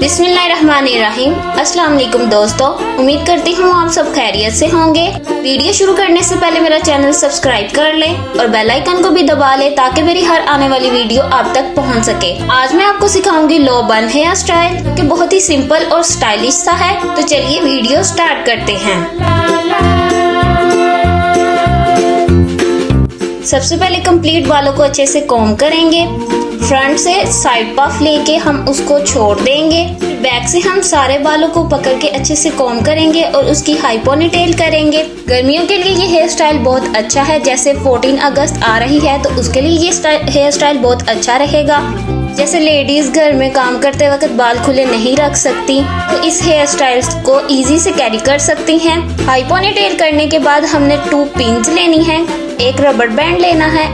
बिस्मिल्लाहिर्रहमानिर्रहीम। अस्सलाम वालेकुम दोस्तों, उम्मीद करती हूँ आप सब खैरियत से होंगे। वीडियो शुरू करने से पहले मेरा चैनल सब्सक्राइब कर लें और बेल आइकन को भी दबा लें ताकि मेरी हर आने वाली वीडियो आप तक पहुँच सके। आज मैं आपको सिखाऊंगी लो बन हेयर स्टाइल, जो कि बहुत ही सिंपल और स्टाइलिश सा है। तो चलिए वीडियो स्टार्ट करते हैं। सबसे पहले कंप्लीट बालों को अच्छे से कॉम्ब करेंगे। फ्रंट से साइड पफ लेके हम उसको छोड़ देंगे। बैक से हम सारे बालों को पकड़ के अच्छे से कॉम्ब करेंगे और उसकी हाई पोनीटेल करेंगे। गर्मियों के लिए ये हेयर स्टाइल बहुत अच्छा है। जैसे 14 अगस्त आ रही है तो उसके लिए ये हेयर स्टाइल बहुत अच्छा रहेगा। जैसे लेडीज घर में काम करते वक्त बाल खुले नहीं रख सकती तो इस हेयर स्टाइल को इजी से कैरी कर सकती हैं। हाई पोनीटेल करने के बाद हमने 2 पिन्स लेनी है, एक रबर बैंड लेना है।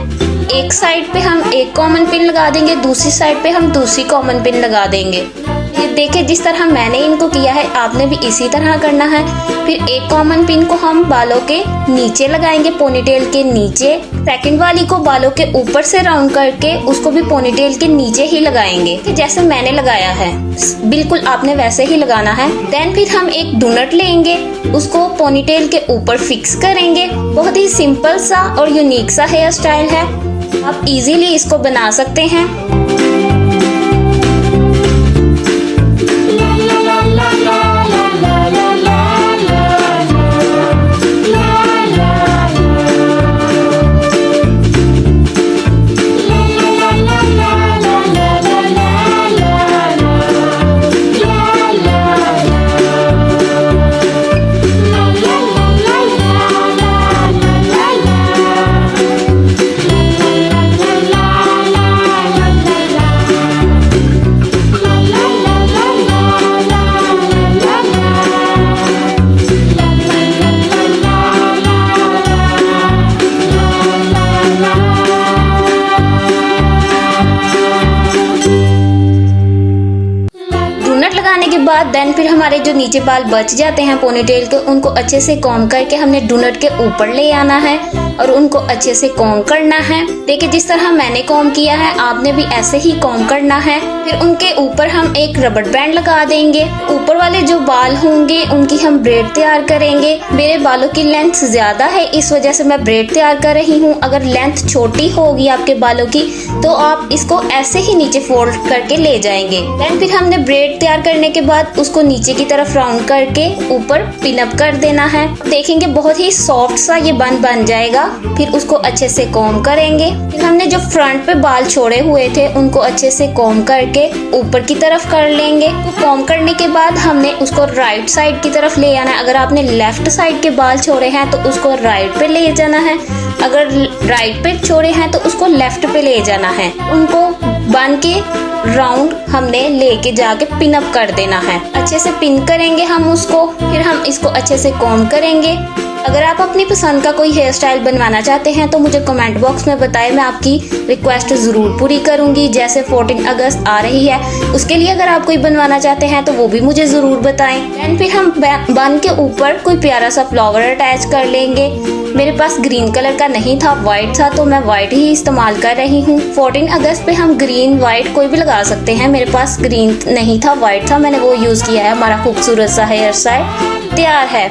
एक साइड पे हम एक कॉमन पिन लगा देंगे, दूसरी साइड पे हम दूसरी कॉमन पिन लगा देंगे। ये देखिए जिस तरह मैंने इनको किया है आपने भी इसी तरह करना है। फिर एक कॉमन पिन को हम बालों के नीचे लगाएंगे, पोनीटेल के नीचे। सेकंड वाली को बालों के ऊपर से राउंड करके उसको भी पोनीटेल के नीचे ही लगाएंगे, जैसे मैंने लगाया है बिल्कुल आपने वैसे ही लगाना है। देन फिर हम एक डोनट लेंगे, उसको पोनीटेल के ऊपर फिक्स करेंगे। बहुत ही सिंपल सा और यूनिक सा हेयर स्टाइल है, आप इजीली इसको बना सकते हैं। लगाने के बाद देन फिर हमारे जो नीचे बाल बच जाते हैं पोनीटेल के, उनको अच्छे से कॉम्ब करके हमने डोनट के ऊपर ले आना है और उनको अच्छे से कॉम्ब करना है। देखिए जिस तरह मैंने कॉम्ब किया है आपने भी ऐसे ही कॉम्ब करना है। फिर उनके ऊपर हम एक रबर बैंड लगा देंगे। ऊपर वाले जो बाल होंगे उनकी हम ब्रेड तैयार करेंगे। मेरे बालों की लेंथ ज्यादा है इस वजह से मैं ब्रेड तैयार कर रही हूँ। अगर लेंथ छोटी होगी आपके बालों की तो आप इसको ऐसे ही नीचे फोल्ड करके ले जाएंगे। देन फिर हमने ब्रेड तैयार करने के बाद उसको नीचे की तरफ राउंड करके ऊपर पिन अप कर देना है। देखेंगे बहुत ही सॉफ्ट सा ये बन जाएगा। फिर उसको अच्छे से कॉम्ब करेंगे। फिर हमने जो फ्रंट पे बाल छोड़े हुए थे उनको अच्छे से कॉम्ब करके ऊपर की तरफ कर लेंगे। तो कॉम्ब करने के बाद हमने उसको राइट साइड की तरफ ले आना है। अगर आपने लेफ्ट साइड के बाल छोड़े हैं तो उसको राइट पे ले जाना है, अगर राइट पे छोड़े हैं तो उसको लेफ्ट पे ले जाना है। उनको बन के राउंड हमने लेके जाके पिन अप कर देना है। अच्छे से पिन करेंगे हम उसको। फिर हम इसको अच्छे से कॉम्ब करेंगे। अगर आप अपनी पसंद का कोई हेयर स्टाइल बनवाना चाहते हैं तो मुझे कमेंट बॉक्स में बताएं, मैं आपकी रिक्वेस्ट जरूर पूरी करूंगी। जैसे 14 अगस्त आ रही है उसके लिए अगर आप कोई बनवाना चाहते हैं तो वो भी मुझे जरूर बताएं। देन फिर हम बन के ऊपर कोई प्यारा सा फ्लावर अटैच कर लेंगे। मेरे पास ग्रीन कलर का नहीं था, व्हाइट था, तो मैं व्हाइट ही इस्तेमाल कर रही हूँ। 14 अगस्त पे हम ग्रीन व्हाइट कोई भी लगा सकते हैं। मेरे पास ग्रीन नहीं था, व्हाइट था, मैंने वो यूज किया है। हमारा खूबसूरत सा हेयर स्टाइल तैयार है।